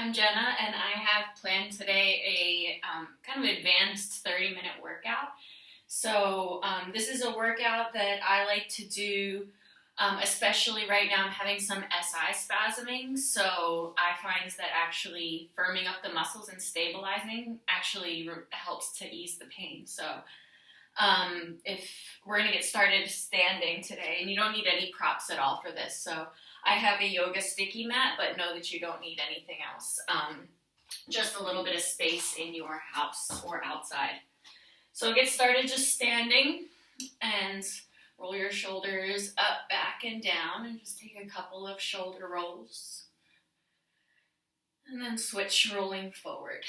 I'm Jenna, and I have planned today a kind of advanced 30-minute workout. This is a workout that I like to do, especially right now I'm having some SI spasming, so I find that actually firming up the muscles and stabilizing actually helps to ease the pain. If we're going to get started standing today, and you don't need any props at all for this, so I have a yoga sticky mat, but know that you don't need anything else. Just a little bit of space in your house or outside. So get started just standing and roll your shoulders up, back, and down, and just take a couple of shoulder rolls. And then switch rolling forward.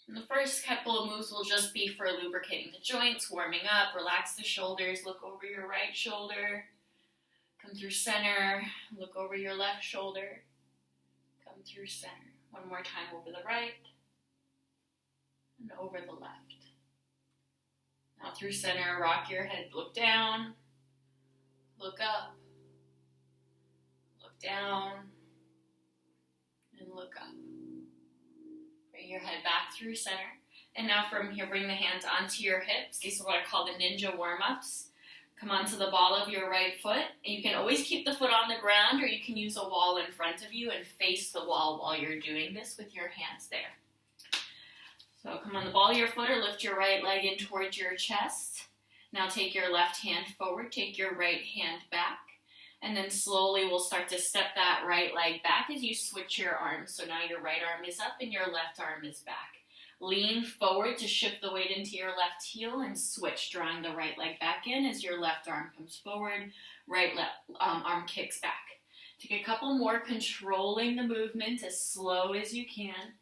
And the first couple of moves will just be for lubricating the joints, warming up, relax the shoulders, look over your right shoulder, come through center, look over your left shoulder, come through center. One more time over the right and over the left. Now through center, rock your head, look down, look up, look down, and look up. Bring your head back through center. And now from here, bring the hands onto your hips. These are what I call the ninja warm-ups. Come onto the ball of your right foot. And you can always keep the foot on the ground, or you can use a wall in front of you and face the wall while you're doing this with your hands there. So come on the ball of your foot or lift your right leg in towards your chest. Now take your left hand forward, take your right hand back. And then slowly we'll start to step that right leg back as you switch your arms. So now your right arm is up and your left arm is back. Lean forward to shift the weight into your left heel and switch, drawing the right leg back in as your left arm comes forward, arm kicks back. Take a couple more, controlling the movement as slow as you can,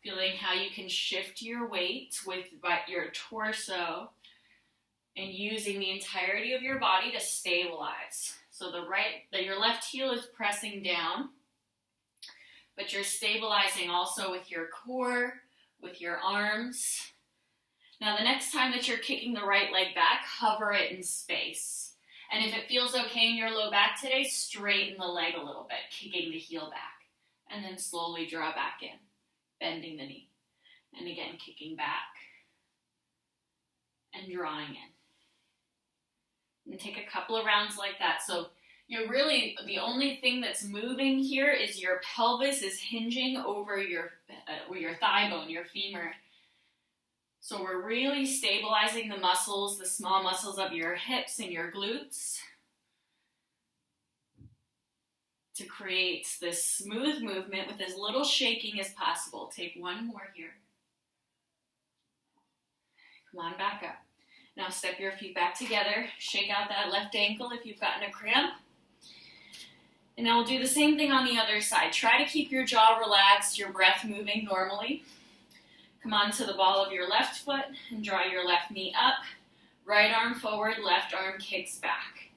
feeling how you can shift your weight with your torso and using the entirety of your body to stabilize. So your left heel is pressing down, but you're stabilizing also with your core, with your arms. Now the next time that you're kicking the right leg back, hover it in space. And if it feels okay in your low back today, straighten the leg a little bit, kicking the heel back. And then slowly draw back in, bending the knee. And again, kicking back and drawing in. And take a couple of rounds like that. So you're really, the only thing that's moving here is your pelvis is hinging over your thigh bone, your femur. So we're really stabilizing the muscles, the small muscles of your hips and your glutes to create this smooth movement with as little shaking as possible. Take one more here. Come on back up. Now step your feet back together. Shake out that left ankle if you've gotten a cramp. And now we'll do the same thing on the other side. Try to keep your jaw relaxed, your breath moving normally. Come onto the ball of your left foot and draw your left knee up. Right arm forward, left arm kicks back.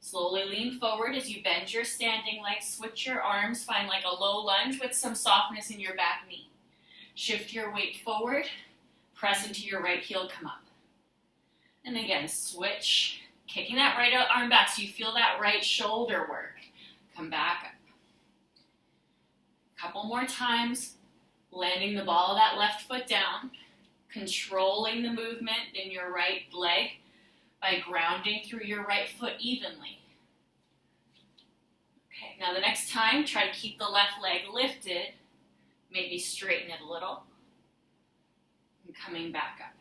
Slowly lean forward as you bend your standing leg. Switch your arms, find like a low lunge with some softness in your back knee. Shift your weight forward, press into your right heel, come up. And again, switch, kicking that right arm back so you feel that right shoulder work. Come back up. Couple more times, landing the ball of that left foot down, controlling the movement in your right leg by grounding through your right foot evenly. Okay, now the next time, try to keep the left leg lifted, maybe straighten it a little, and coming back up.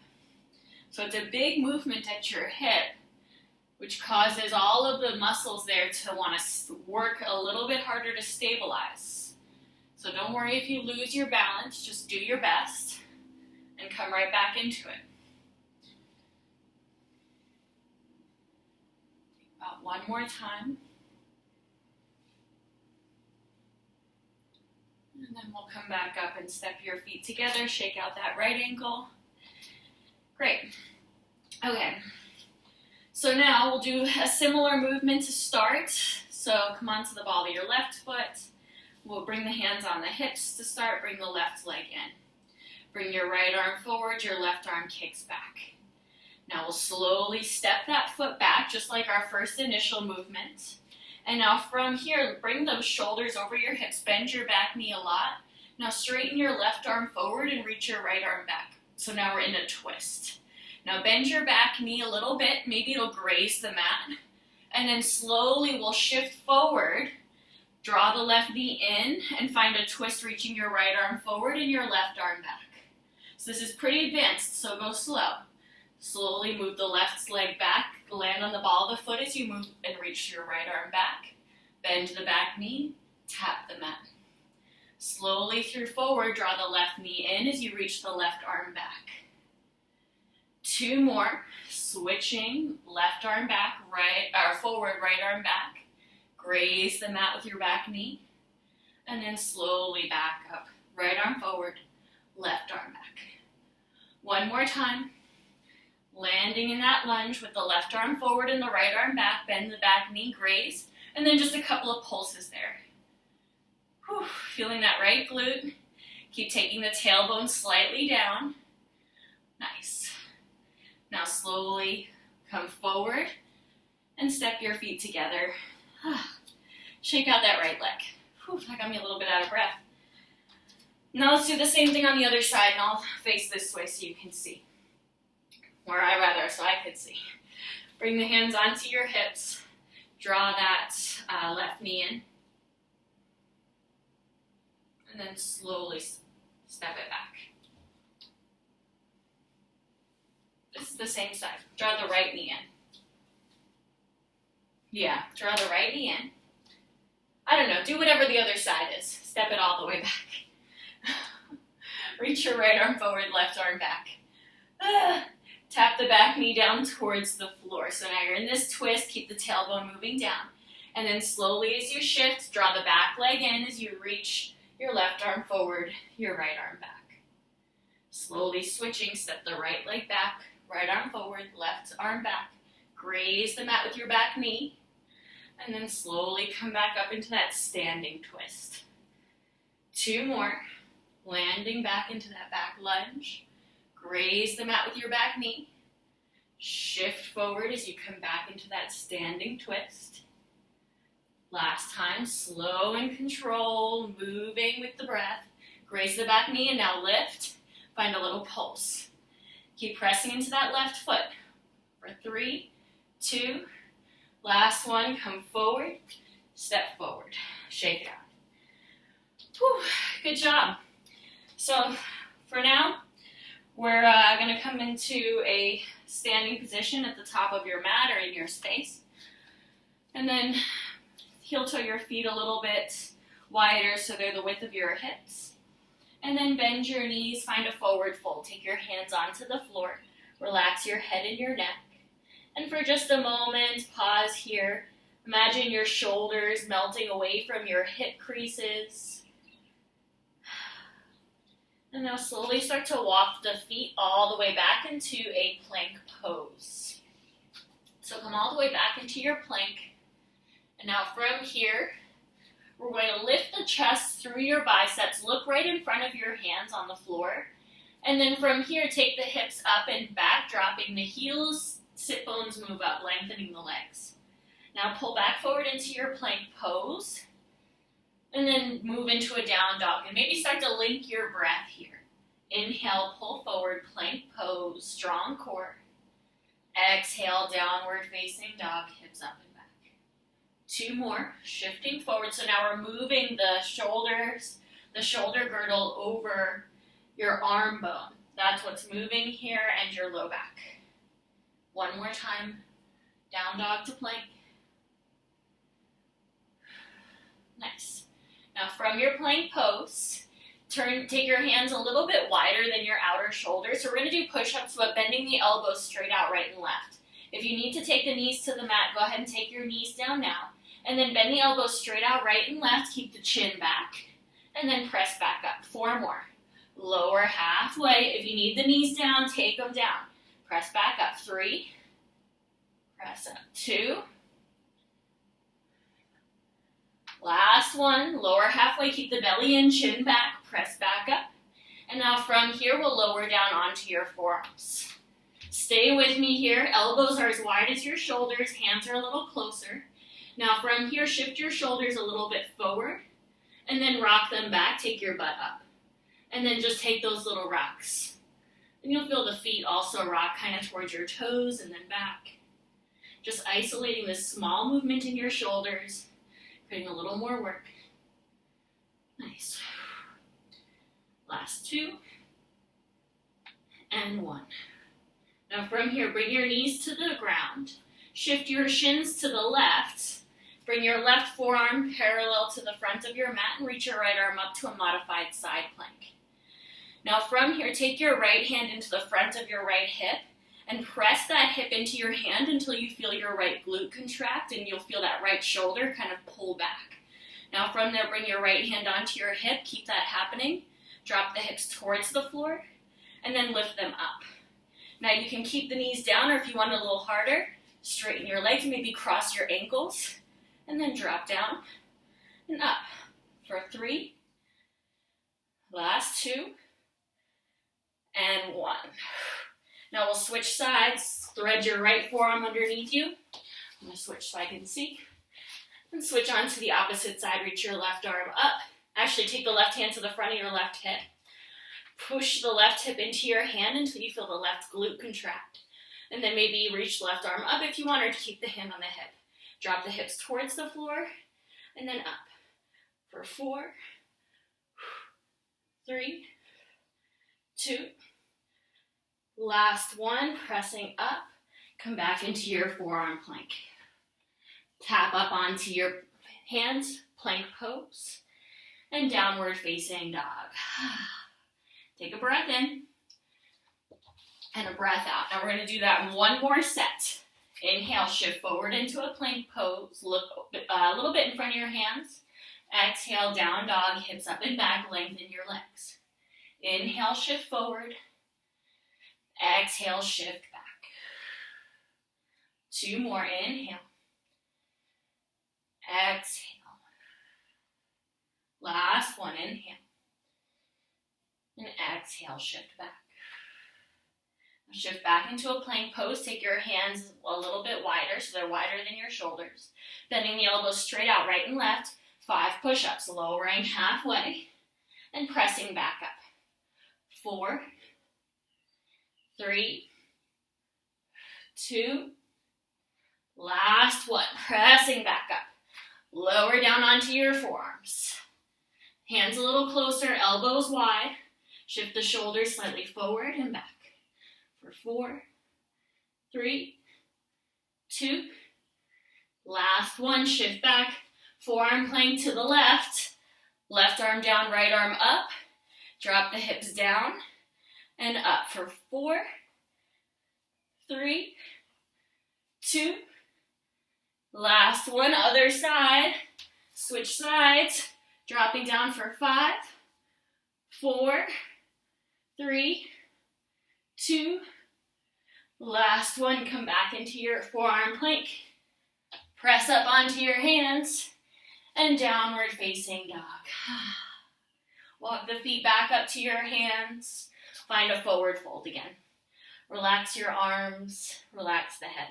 So it's a big movement at your hip, which causes all of the muscles there to want to work a little bit harder to stabilize. So don't worry if you lose your balance, just do your best and come right back into it. About one more time. And then we'll come back up and step your feet together, shake out that right ankle. Great. Okay. So now we'll do a similar movement to start. So come onto the ball of your left foot. We'll bring the hands on the hips to start. Bring the left leg in. Bring your right arm forward. Your left arm kicks back. Now we'll slowly step that foot back, just like our first initial movement. And now from here, bring those shoulders over your hips, bend your back knee a lot. Now straighten your left arm forward and reach your right arm back. So now we're in a twist. Now bend your back knee a little bit, maybe it'll graze the mat. And then slowly we'll shift forward, draw the left knee in, and find a twist reaching your right arm forward and your left arm back. So this is pretty advanced, so go slow. Slowly move the left leg back, land on the ball of the foot as you move and reach your right arm back. Bend the back knee, tap the mat. Slowly through forward, draw the left knee in as you reach the left arm back. 2 more, switching, left arm back, forward, right arm back. Graze the mat with your back knee, and then slowly back up. Right arm forward, left arm back. 1 more time. Landing in that lunge with the left arm forward and the right arm back, bend the back knee, graze, and then just a couple of pulses there. Whew, feeling that right glute. Keep taking the tailbone slightly down. Nice. Now slowly come forward and step your feet together. Shake out that right leg. Whew, that got me a little bit out of breath. Now let's do the same thing on the other side, and I'll face this way so you can see. Or so I could see. Bring the hands onto your hips. Draw that left knee in. And then slowly step it back. This is the same side. Draw the right knee in. Yeah, draw the right knee in. I don't know, do whatever the other side is. Step it all the way back. Reach your right arm forward, left arm back. Tap the back knee down towards the floor. So now you're in this twist, keep the tailbone moving down. And then slowly as you shift, draw the back leg in as you reach your left arm forward, your right arm back. Slowly switching, step the right leg back, right arm forward, left arm back. Graze the mat with your back knee. And then slowly come back up into that standing twist. 2 more. Landing back into that back lunge. Graze the mat with your back knee. Shift forward as you come back into that standing twist. Last time, slow and control, moving with the breath. Graze the back knee and now lift. Find a little pulse. Keep pressing into that left foot. For 3, 2, last one, come forward, step forward. Shake it out. Whew, good job. So for now, we're going to come into a standing position at the top of your mat or in your space. And then heel toe your feet a little bit wider so they're the width of your hips. And then bend your knees, find a forward fold. Take your hands onto the floor. Relax your head and your neck. And for just a moment, pause here. Imagine your shoulders melting away from your hip creases. And now slowly start to walk the feet all the way back into a plank pose. So come all the way back into your plank. And now from here, we're going to lift the chest through your biceps. Look right in front of your hands on the floor. And then from here, take the hips up and back, dropping the heels, sit bones move up, lengthening the legs. Now pull back forward into your plank pose. And then move into a down dog. And maybe start to link your breath here. Inhale, pull forward, plank pose, strong core. Exhale, downward facing dog, hips up and back. 2 more, shifting forward. So now we're moving the shoulders, the shoulder girdle over your arm bone. That's what's moving here, and your low back. 1 more time, down dog to plank. Nice. Now from your plank pose, take your hands a little bit wider than your outer shoulder. So we're going to do push-ups, but bending the elbows straight out right and left. If you need to take the knees to the mat, go ahead and take your knees down now. And then bend the elbows straight out right and left. Keep the chin back. And then press back up. 4 more. Lower halfway. If you need the knees down, take them down. Press back up. 3. Press up. 2. Last one, lower halfway, keep the belly in, chin back, press back up. And now from here, we'll lower down onto your forearms. Stay with me here. Elbows are as wide as your shoulders, hands are a little closer. Now from here, shift your shoulders a little bit forward and then rock them back, take your butt up. And then just take those little rocks. And you'll feel the feet also rock kind of towards your toes and then back. Just isolating this small movement in your shoulders, creating a little more work. Nice. Last 2. And 1. Now from here, bring your knees to the ground. Shift your shins to the left. Bring your left forearm parallel to the front of your mat and reach your right arm up to a modified side plank. Now from here, take your right hand into the front of your right hip and press that hip into your hand until you feel your right glute contract and you'll feel that right shoulder kind of pull back. Now from there, bring your right hand onto your hip, keep that happening. Drop the hips towards the floor and then lift them up. Now you can keep the knees down, or if you want it a little harder, straighten your legs, maybe cross your ankles and then drop down and up for 3. Last 2. And 1. Now we'll switch sides. Thread your right forearm underneath you. I'm going to switch so I can see. And switch on to the opposite side. Reach your left arm up. Actually, take the left hand to the front of your left hip. Push the left hip into your hand until you feel the left glute contract. And then maybe reach the left arm up if you want, or to keep the hand on the hip. Drop the hips towards the floor and then up. For 4, 3, 2, last 1, pressing up, come back into your forearm plank. Tap up onto your hands, plank pose, and downward facing dog. Take a breath in, and a breath out. Now we're going to do that in 1 more set. Inhale, shift forward into a plank pose, look a little bit in front of your hands. Exhale, down dog, hips up and back, lengthen your legs. Inhale, shift forward. Exhale, shift back. 2 more, inhale. Exhale. Last 1, inhale. And exhale, shift back. Shift back into a plank pose. Take your hands a little bit wider, so they're wider than your shoulders. Bending the elbows straight out, right and left. 5 push-ups, lowering halfway and pressing back up. 4, 3, 2, last 1. Pressing back up. Lower down onto your forearms. Hands a little closer, elbows wide. Shift the shoulders slightly forward and back. For 4, 3, 2, last 1, shift back, forearm plank to the left, left arm down, right arm up, drop the hips down, and up for 4, 3, 2, last 1, other side, switch sides, dropping down for 5, 4, 3, 2, last 1, come back into your forearm plank. Press up onto your hands and downward facing dog. Walk the feet back up to your hands. Find a forward fold again. Relax your arms, relax the head.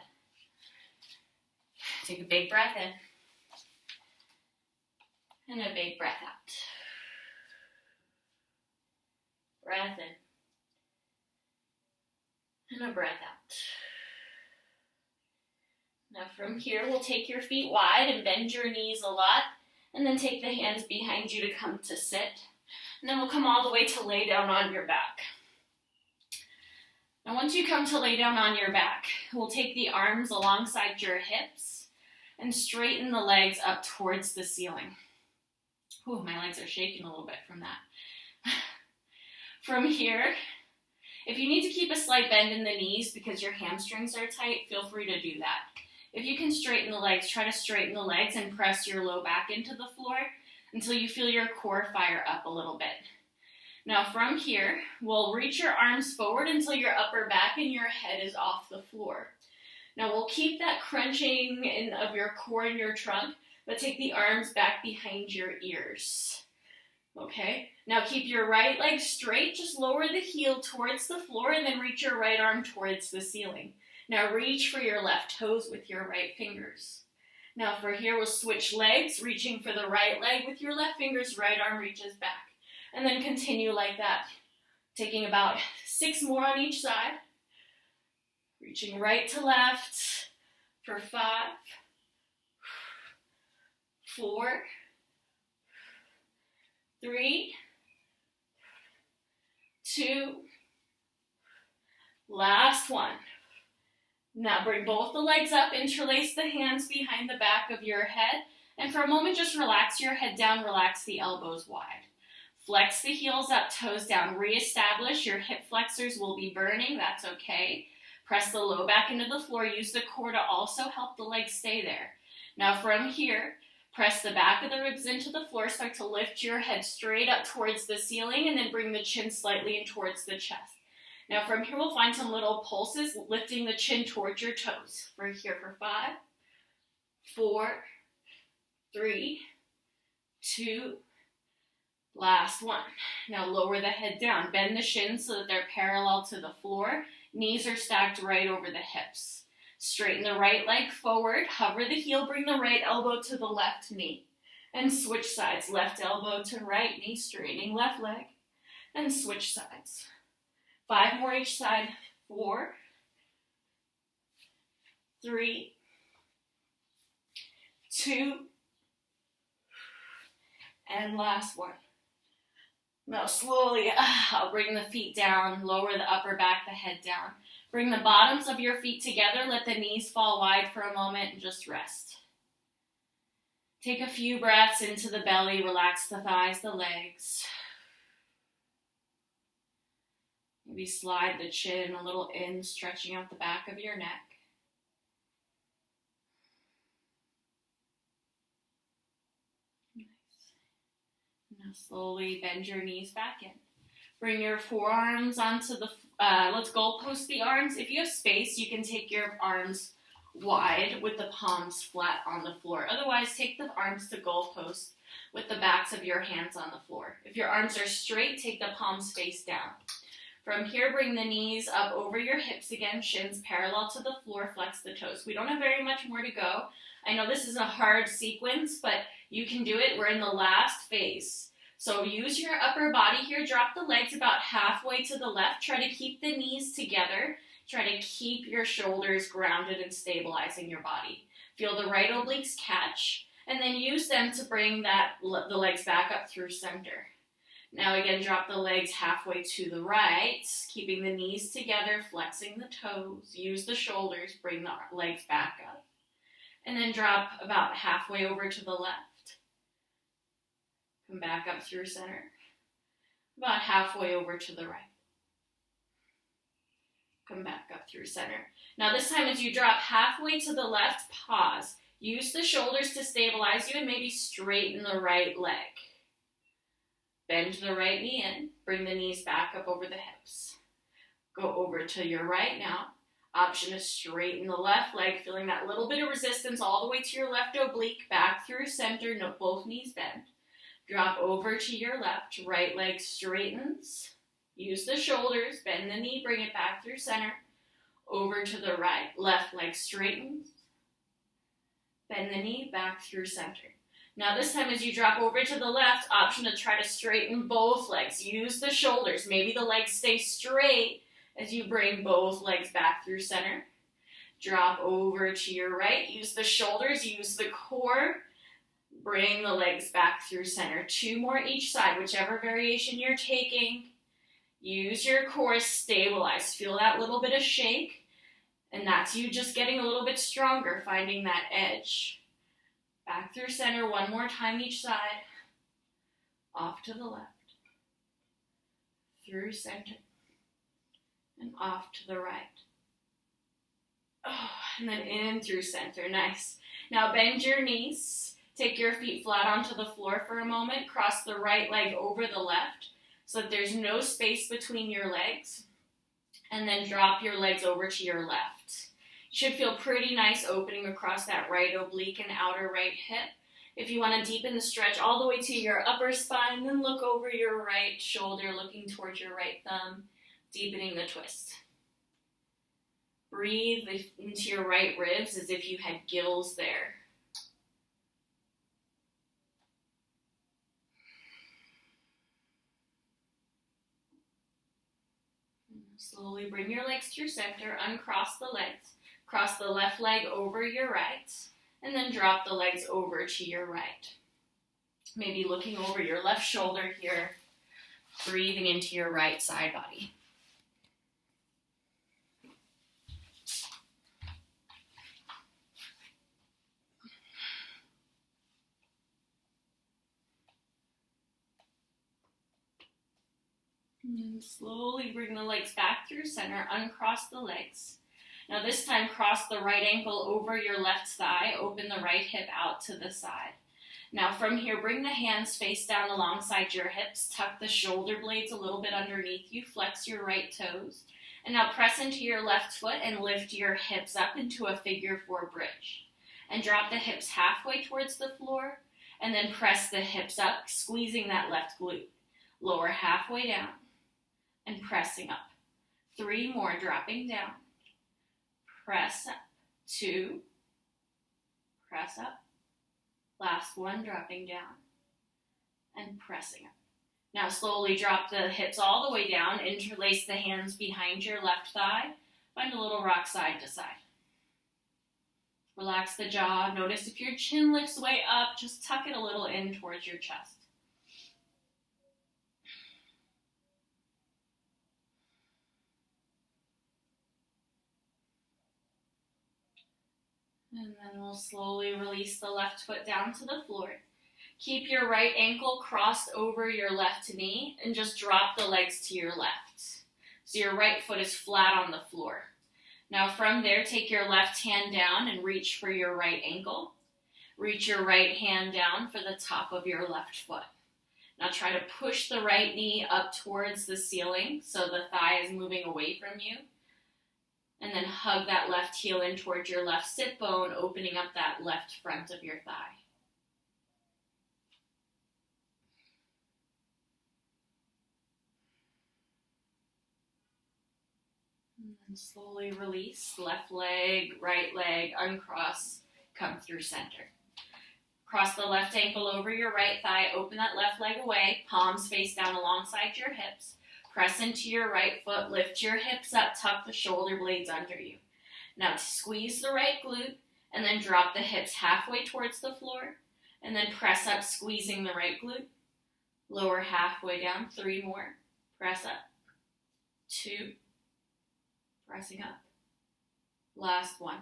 Take a big breath in and a big breath out. Breath in. And a breath out. Now from here, we'll take your feet wide and bend your knees a lot, and then take the hands behind you to come to sit. And then we'll come all the way to lay down on your back. Now once you come to lay down on your back, we'll take the arms alongside your hips and straighten the legs up towards the ceiling. Ooh, my legs are shaking a little bit from that. From here, if you need to keep a slight bend in the knees because your hamstrings are tight, feel free to do that. If you can straighten the legs, try to straighten the legs and press your low back into the floor until you feel your core fire up a little bit. Now from here, we'll reach your arms forward until your upper back and your head is off the floor. Now we'll keep that crunching of your core and your trunk, but take the arms back behind your ears. Okay, now keep your right leg straight, just lower the heel towards the floor and then reach your right arm towards the ceiling. Now reach for your left toes with your right fingers. Now for here, we'll switch legs, reaching for the right leg with your left fingers, right arm reaches back. And then continue like that, taking about 6 more on each side. Reaching right to left for 5, 4, 3, 2, last one. Now bring both the legs up, interlace the hands behind the back of your head, and for a moment just relax your head down, relax the elbows wide. Flex the heels up, toes down, reestablish. Your hip flexors will be burning, that's okay. Press the low back into the floor, use the core to also help the legs stay there. Now from here, press the back of the ribs into the floor, start to lift your head straight up towards the ceiling, and then bring the chin slightly in towards the chest. Now from here, we'll find some little pulses, lifting the chin towards your toes. For here for 5, 4, 3, 2, last one. Now lower the head down, bend the shins so that they're parallel to the floor. Knees are stacked right over the hips. Straighten the right leg forward, hover the heel, bring the right elbow to the left knee. And switch sides, left elbow to right knee, straightening left leg. And switch sides. 5 more each side. 4, 3, 2, and last one. Now slowly, I'll bring the feet down, lower the upper back, the head down. Bring the bottoms of your feet together, let the knees fall wide for a moment, and just rest. Take a few breaths into the belly, relax the thighs, the legs. Maybe slide the chin a little in, stretching out the back of your neck. Nice. Now slowly bend your knees back in. Bring your forearms onto the, let's goalpost the arms. If you have space, you can take your arms wide with the palms flat on the floor. Otherwise, take the arms to goalpost with the backs of your hands on the floor. If your arms are straight, take the palms face down. From here, bring the knees up over your hips again, shins parallel to the floor, flex the toes. We don't have very much more to go. I know this is a hard sequence, but you can do it. We're in the last phase. So use your upper body here, drop the legs about halfway to the left, try to keep the knees together, try to keep your shoulders grounded and stabilizing your body. Feel the right obliques catch, and then use them to bring the legs back up through center. Now again, drop the legs halfway to the right, keeping the knees together, flexing the toes, use the shoulders, bring the legs back up, and then drop about halfway over to the left. Come back up through center, about halfway over to the right. Come back up through center. Now this time as you drop halfway to the left, pause. Use the shoulders to stabilize you and maybe straighten the right leg. Bend the right knee in, bring the knees back up over the hips. Go over to your right now. Option is straighten the left leg, feeling that little bit of resistance all the way to your left oblique, back through center, no, both knees bend. Drop over to your left, right leg straightens. Use the shoulders, bend the knee, bring it back through center. Over to the right, left leg straightens. Bend the knee, back through center. Now this time as you drop over to the left, option to try to straighten both legs. Use the shoulders. Maybe the legs stay straight as you bring both legs back through center. Drop over to your right. Use the shoulders. Use the core. Bring the legs back through center. 2 more each side, whichever variation you're taking. Use your core, stabilize. Feel that little bit of shake. And that's you just getting a little bit stronger, finding that edge. Back through center, 1 more time each side. Off to the left. Through center. And off to the right. Oh, and then in through center. Nice. Now bend your knees. Take your feet flat onto the floor for a moment. Cross the right leg over the left so that there's no space between your legs. And then drop your legs over to your left. You should feel pretty nice opening across that right oblique and outer right hip. If you want to deepen the stretch all the way to your upper spine, then look over your right shoulder, looking towards your right thumb, deepening the twist. Breathe into your right ribs as if you had gills there. Slowly bring your legs to your center, uncross the legs. Cross the left leg over your right, and then drop the legs over to your right. Maybe looking over your left shoulder here, breathing into your right side body. And slowly bring the legs back through center, uncross the legs. Now this time cross the right ankle over your left thigh, open the right hip out to the side. Now from here, bring the hands face down alongside your hips, tuck the shoulder blades a little bit underneath you, flex your right toes. And now press into your left foot and lift your hips up into a figure four bridge. And drop the hips halfway towards the floor, and then press the hips up, squeezing that left glute. Lower halfway down, and pressing up. 3 more, dropping down. Press up. 2. Press up. Last one, dropping down and pressing up. Now slowly drop the hips all the way down, interlace the hands behind your left thigh, find a little rock side to side. Relax the jaw. Notice if your chin lifts way up, just tuck it a little in towards your chest. And then we'll slowly release the left foot down to the floor. Keep your right ankle crossed over your left knee and just drop the legs to your left. So your right foot is flat on the floor. Now from there, take your left hand down and reach for your right ankle. Reach your right hand down for the top of your left foot. Now try to push the right knee up towards the ceiling so the thigh is moving away from you. And then hug that left heel in towards your left sit bone, opening up that left front of your thigh. And then slowly release, left leg, right leg, uncross, come through center. Cross the left ankle over your right thigh, open that left leg away, palms face down alongside your hips. Press into your right foot, lift your hips up, tuck the shoulder blades under you. Now squeeze the right glute, and then drop the hips halfway towards the floor, and then press up, squeezing the right glute. Lower halfway down, 3 more. Press up. 2. Pressing up. Last one.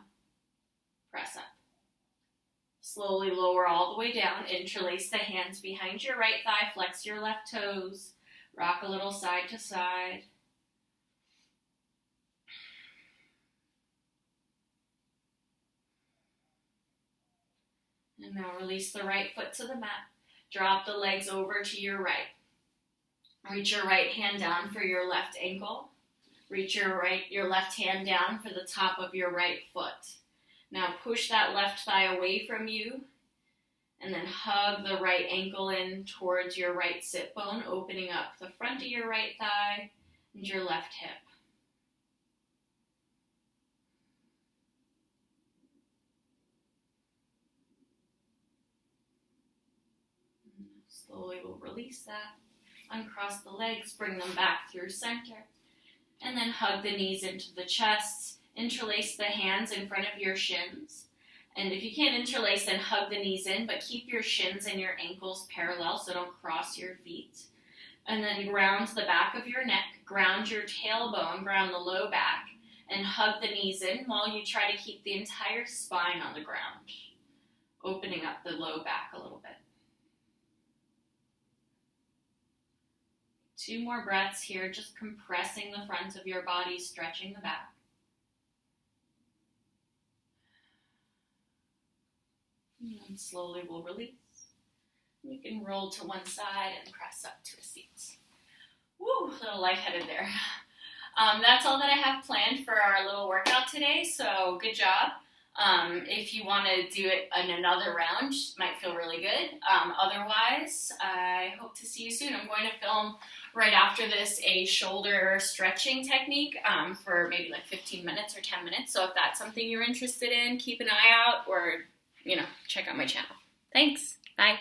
Press up. Slowly lower all the way down, interlace the hands behind your right thigh, flex your left toes. Rock a little side to side. And now release the right foot to the mat. Drop the legs over to your right. Reach your right hand down for your left ankle. Reach your left hand down for the top of your right foot. Now push that left thigh away from you. And then hug the right ankle in towards your right sit bone, opening up the front of your right thigh and your left hip. And slowly we'll release that. Uncross the legs, bring them back through center. And then hug the knees into the chest. Interlace the hands in front of your shins. And if you can't interlace, then hug the knees in, but keep your shins and your ankles parallel so don't cross your feet. And then ground the back of your neck, ground your tailbone, ground the low back, and hug the knees in while you try to keep the entire spine on the ground, opening up the low back a little bit. 2 more breaths here, just compressing the front of your body, stretching the back. And slowly we'll release. You can roll to one side and press up to a seat. Woo, a little lightheaded there. That's all that I have planned for our little workout today, so good job. If you want to do it in another round, it might feel really good. Otherwise, I hope to see you soon. I'm going to film right after this a shoulder stretching technique for maybe like 15 minutes or 10 minutes. So if that's something you're interested in, keep an eye out or check out my channel. Thanks. Bye.